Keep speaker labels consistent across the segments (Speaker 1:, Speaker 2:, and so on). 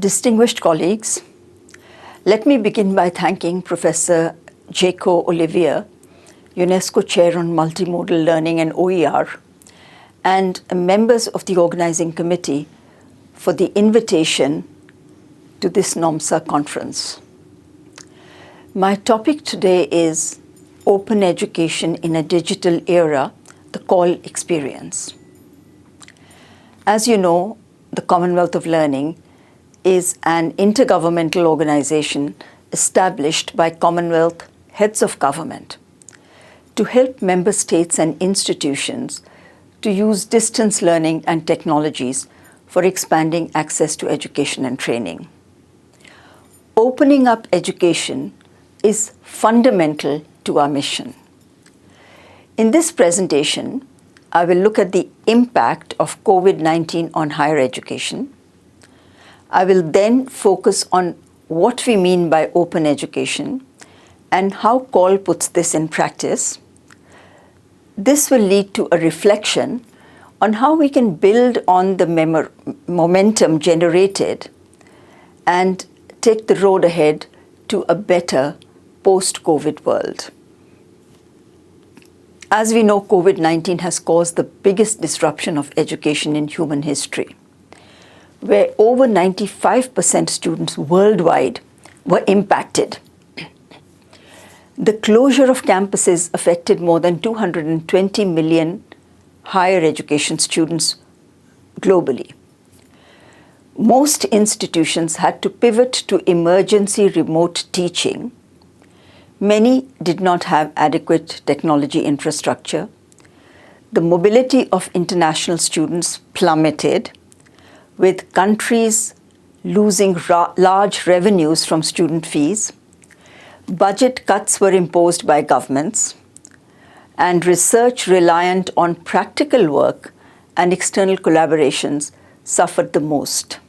Speaker 1: Distinguished colleagues, let me begin by thanking Professor Jaco Olivier, UNESCO Chair on Multimodal Learning and OER, and members of the organizing committee for the invitation to this NOMSA conference. My topic today is Open Education in a Digital Era, the COL experience. As you know, the Commonwealth of Learning is an intergovernmental organization established by Commonwealth heads of government to help member states and institutions to use distance learning and technologies for expanding access to education and training. Opening up education is fundamental to our mission. In this presentation, I will look at the impact of COVID-19 on higher education. I will then focus on what we mean by open education and how COL puts this in practice. This will lead to a reflection on how we can build on the momentum generated and take the road ahead to a better post-COVID world. As we know, COVID-19 has caused the biggest disruption of education in human history, where over 95% students worldwide were impacted. The closure of campuses affected more than 220 million higher education students globally. Most institutions had to pivot to emergency remote teaching. Many did not have adequate technology infrastructure. The mobility of international students plummeted, with countries losing large revenues from student fees. Budget cuts were imposed by governments, and research reliant on practical work and external collaborations suffered the most.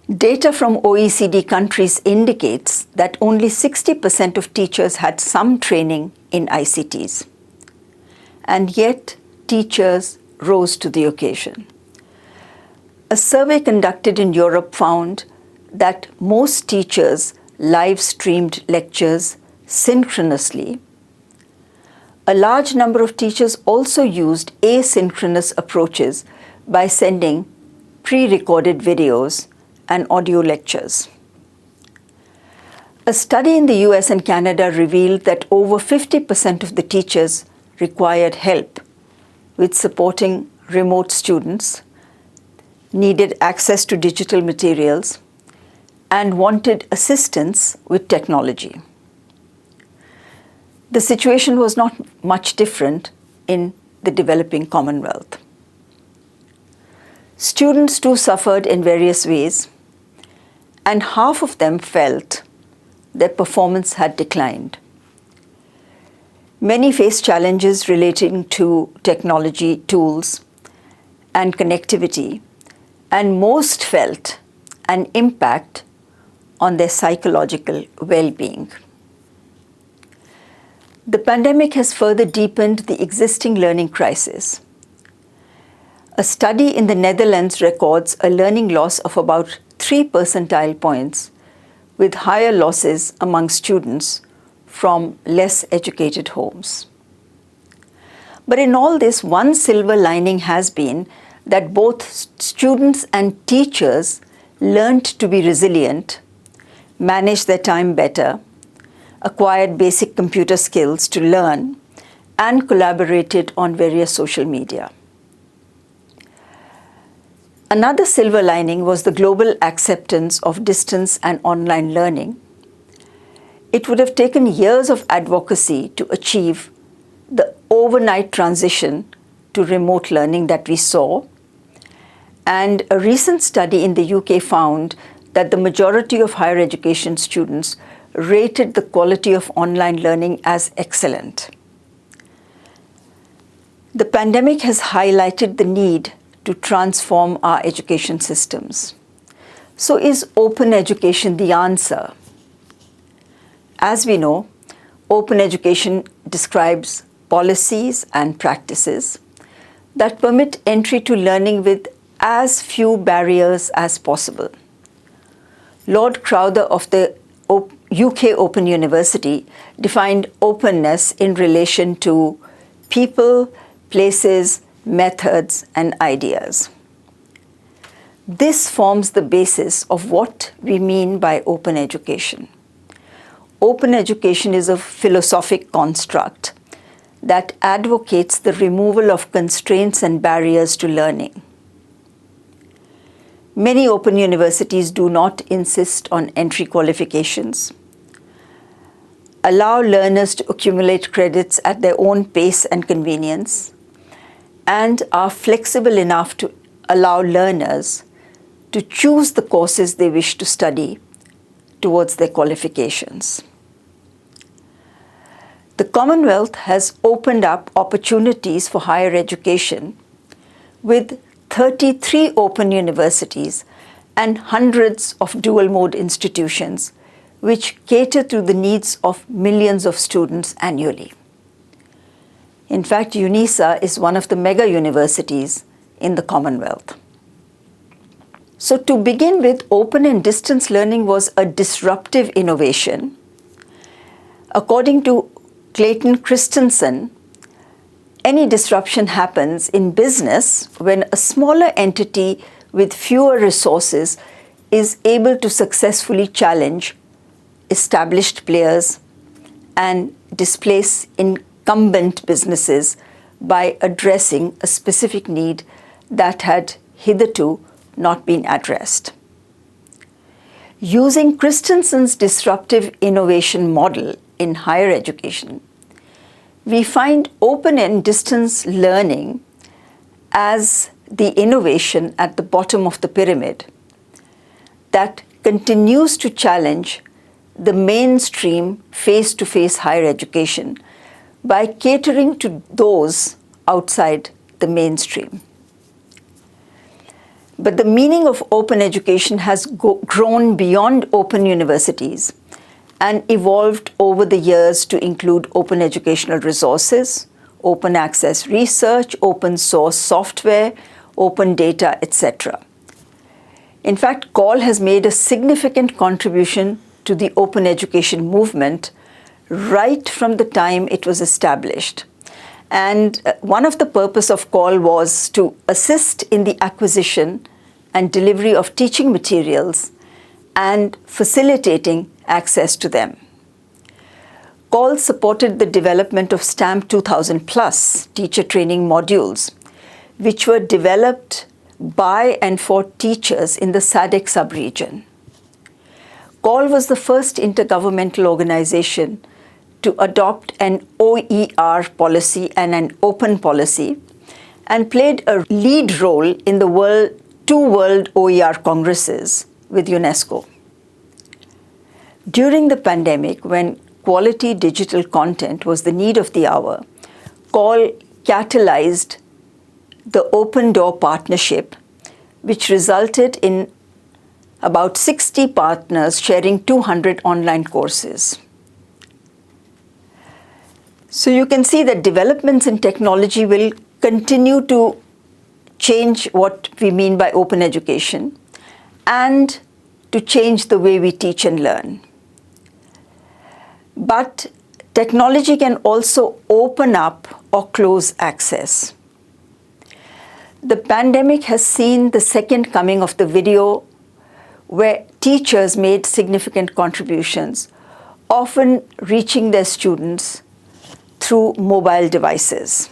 Speaker 1: Data from OECD countries indicates that only 60% of teachers had some training in ICTs, and yet teachers rose to the occasion. A survey conducted in Europe found that most teachers live-streamed lectures synchronously. A large number of teachers also used asynchronous approaches by sending pre-recorded videos and audio lectures. A study in the US and Canada revealed that over 50% of the teachers required help with supporting remote students, needed access to digital materials, and wanted assistance with technology. The situation was not much different in the developing Commonwealth. Students too suffered in various ways, and half of them felt their performance had declined. Many faced challenges relating to technology tools and connectivity, and most felt an impact on their psychological well-being. The pandemic has further deepened the existing learning crisis. A study in the Netherlands records a learning loss of about 3 percentile points, with higher losses among students from less educated homes. But in all this, one silver lining has been that both students and teachers learned to be resilient, managed their time better, acquired basic computer skills to learn, and collaborated on various social media. Another silver lining was the global acceptance of distance and online learning. It would have taken years of advocacy to achieve the overnight transition to remote learning that we saw. And a recent study in the UK found that the majority of higher education students rated the quality of online learning as excellent. The pandemic has highlighted the need to transform our education systems. So is open education the answer? As we know, open education describes policies and practices that permit entry to learning with as few barriers as possible. Lord Crowther of the UK Open University defined openness in relation to people, places, methods, and ideas. This forms the basis of what we mean by open education. Open education is a philosophic construct that advocates the removal of constraints and barriers to learning. Many open universities do not insist on entry qualifications, allow learners to accumulate credits at their own pace and convenience, and are flexible enough to allow learners to choose the courses they wish to study towards their qualifications. The Commonwealth has opened up opportunities for higher education with 33 open universities and hundreds of dual-mode institutions which cater to the needs of millions of students annually. In fact, UNISA is one of the mega universities in the Commonwealth. So to begin with, open and distance learning was a disruptive innovation. According to Clayton Christensen, any disruption happens in business when a smaller entity with fewer resources is able to successfully challenge established players and displace incumbent businesses by addressing a specific need that had hitherto not been addressed. Using Christensen's disruptive innovation model in higher education, we find open and distance learning as the innovation at the bottom of the pyramid that continues to challenge the mainstream face-to-face higher education by catering to those outside the mainstream. But the meaning of open education has grown beyond open universities and evolved over the years to include open educational resources, open access research, open source software, open data, etc. In fact, COL has made a significant contribution to the open education movement right from the time it was established. And one of the purposes of COL was to assist in the acquisition and delivery of teaching materials and facilitating access to them. COL supported the development of STAMP 2000 Plus teacher training modules, which were developed by and for teachers in the SADC sub-region. COL was the first intergovernmental organization to adopt an OER policy and an open policy, and played a lead role in the two World OER Congresses with UNESCO. During the pandemic, when quality digital content was the need of the hour, COL catalyzed the Open Door Partnership, which resulted in about 60 partners sharing 200 online courses. So you can see that developments in technology will continue to change what we mean by open education and to change the way we teach and learn. But technology can also open up or close access. The pandemic has seen the second coming of the video, where teachers made significant contributions, often reaching their students through mobile devices.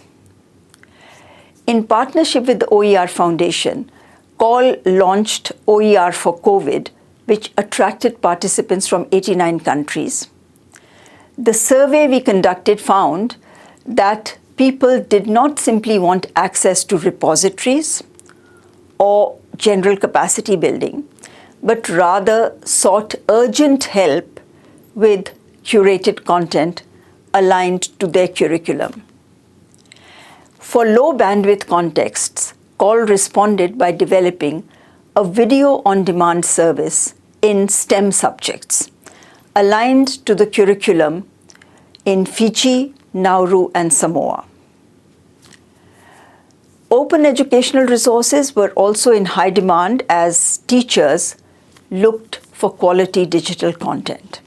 Speaker 1: In partnership with the OER Foundation, COL launched OER for COVID, which attracted participants from 89 countries. The survey we conducted found that people did not simply want access to repositories or general capacity building, but rather sought urgent help with curated content aligned to their curriculum. For low bandwidth contexts, COL responded by developing a video on demand service in STEM subjects, aligned to the curriculum in Fiji, Nauru, and Samoa. open educational resources were also in high demand as teachers looked for quality digital content.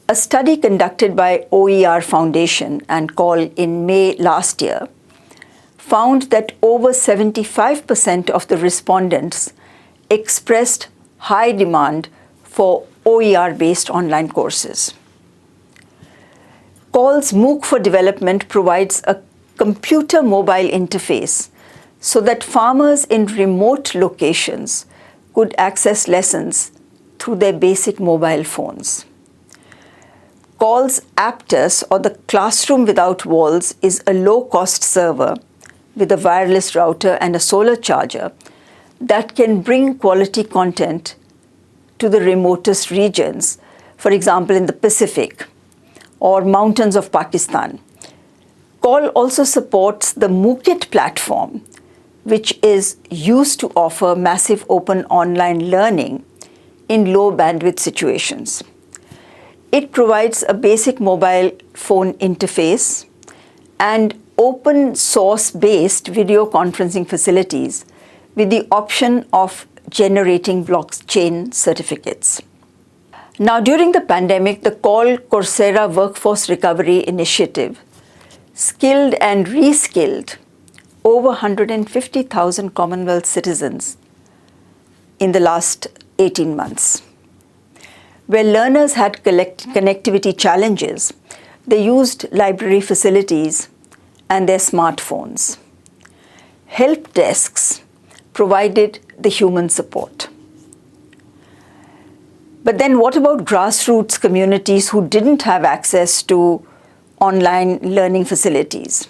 Speaker 1: A study conducted by OER Foundation and COL in May last year found that over 75% of the respondents expressed high demand for OER-based online courses. COL's MOOC for Development provides a computer mobile interface so that farmers in remote locations could access lessons through their basic mobile phones. COL's Aptus, or the Classroom Without Walls, is a low-cost server with a wireless router and a solar charger that can bring quality content to the remotest regions, for example in the Pacific or mountains of Pakistan. COL also supports the MOOCit platform, which is used to offer massive open online learning in low bandwidth situations. It provides a basic mobile phone interface and open source based video conferencing facilities with the option of generating blockchain certificates. Now, during the pandemic, the COL Coursera Workforce Recovery Initiative skilled and reskilled over 150,000 Commonwealth citizens in the last 18 months. Where learners had connectivity challenges, they used library facilities and their smartphones. Help desks provided the human support. But then what about grassroots communities who didn't have access to online learning facilities?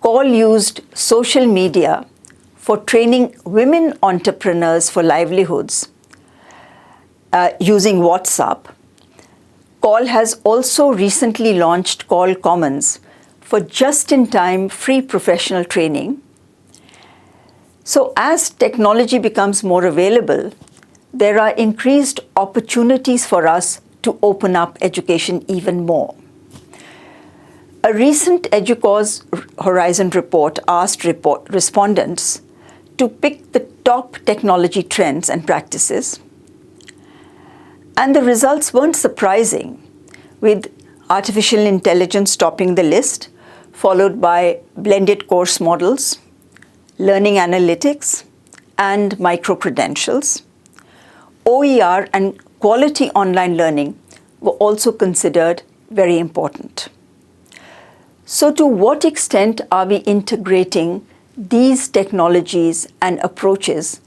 Speaker 1: COL used social media for training women entrepreneurs for livelihoods using WhatsApp. COL has also recently launched COL Commons for just-in-time free professional training. So as technology becomes more available, there are increased opportunities for us to open up education even more. A recent EDUCAUSE Horizon report asked respondents to pick the top technology trends and practices. And the results weren't surprising, with artificial intelligence topping the list, followed by blended course models, learning analytics, and micro-credentials. OER and quality online learning were also considered very important. So to what extent are we integrating these technologies and approaches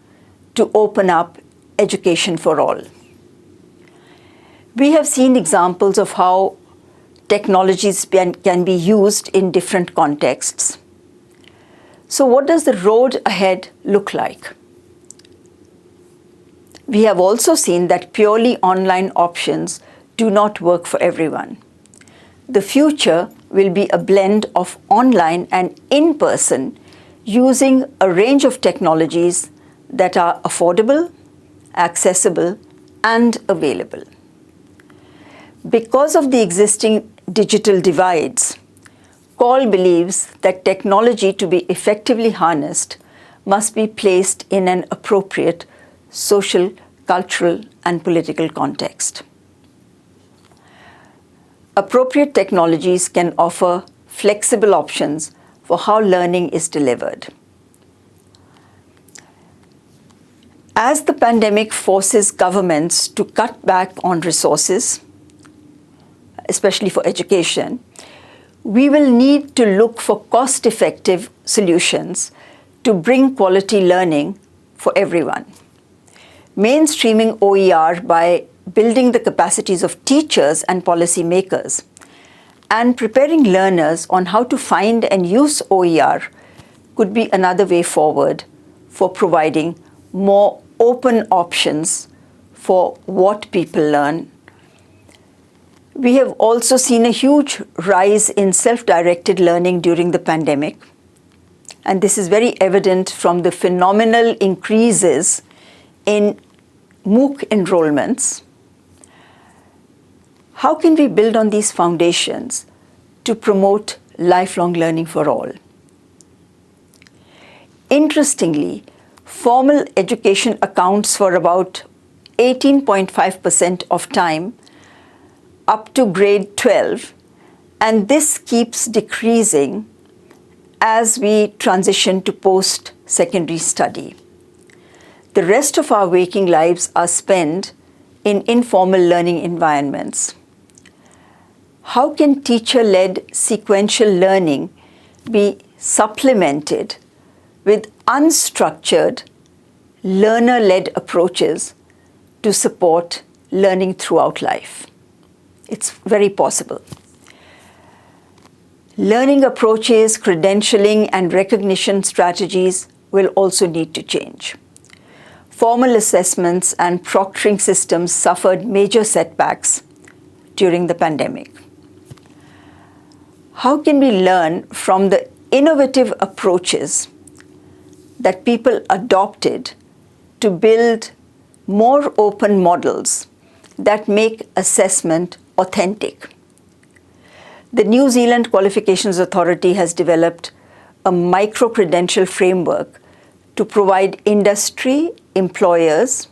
Speaker 1: to open up education for all? We have seen examples of how technologies can be used in different contexts. So what does the road ahead look like? We have also seen that purely online options do not work for everyone. The future will be a blend of online and in-person, using a range of technologies that are affordable, accessible, and available. Because of the existing digital divides, COL believes that technology to be effectively harnessed must be placed in an appropriate social, cultural, and political context. Appropriate technologies can offer flexible options for how learning is delivered. As the pandemic forces governments to cut back on resources, especially for education, we will need to look for cost-effective solutions to bring quality learning for everyone. Mainstreaming OER by building the capacities of teachers and policymakers, and preparing learners on how to find and use OER could be another way forward for providing more open options for what people learn. We have also seen a huge rise in self-directed learning during the pandemic, and this is very evident from the phenomenal increases in MOOC enrollments. How can we build on these foundations to promote lifelong learning for all? Interestingly, formal education accounts for about 18.5% of time up to grade 12, and this keeps decreasing as we transition to post-secondary study. The rest of our waking lives are spent in informal learning environments. How can teacher-led sequential learning be supplemented with unstructured, learner-led approaches to support learning throughout life? It's very possible. Learning approaches, credentialing, and recognition strategies will also need to change. Formal assessments and proctoring systems suffered major setbacks during the pandemic. How can we learn from the innovative approaches that people adopted to build more open models that make assessment authentic? The New Zealand Qualifications Authority has developed a micro-credential framework to provide industry, employers,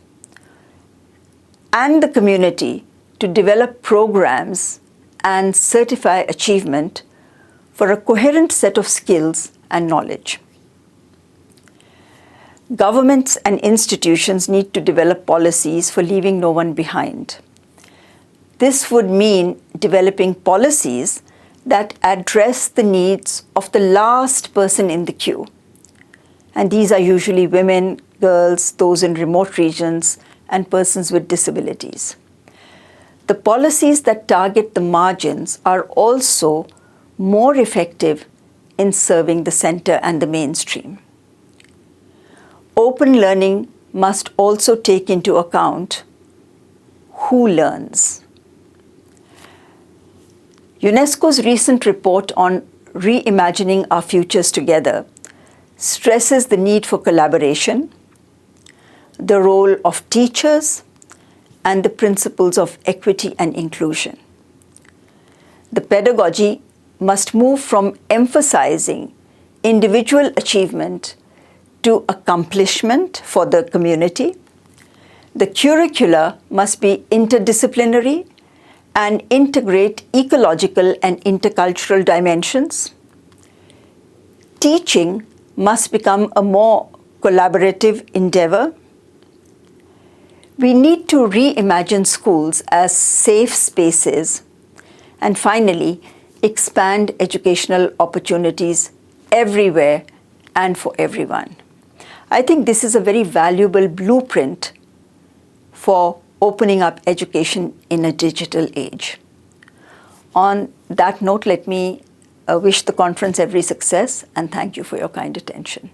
Speaker 1: and the community to develop programs and certify achievement for a coherent set of skills and knowledge. Governments and institutions need to develop policies for leaving no one behind. This would mean developing policies that address the needs of the last person in the queue. And these are usually women, girls, those in remote regions, and persons with disabilities. The policies that target the margins are also more effective in serving the center and the mainstream. Open learning must also take into account who learns. UNESCO's recent report on reimagining our futures together stresses the need for collaboration, the role of teachers, and the principles of equity and inclusion. The pedagogy must move from emphasizing individual achievement to accomplishment for the community. The curricula must be interdisciplinary and integrate ecological and intercultural dimensions. Teaching must become a more collaborative endeavor. We need to reimagine schools as safe spaces, and finally, expand educational opportunities everywhere and for everyone. I think this is a very valuable blueprint for opening up education in a digital age. On that note, let me wish the conference every success and thank you for your kind attention.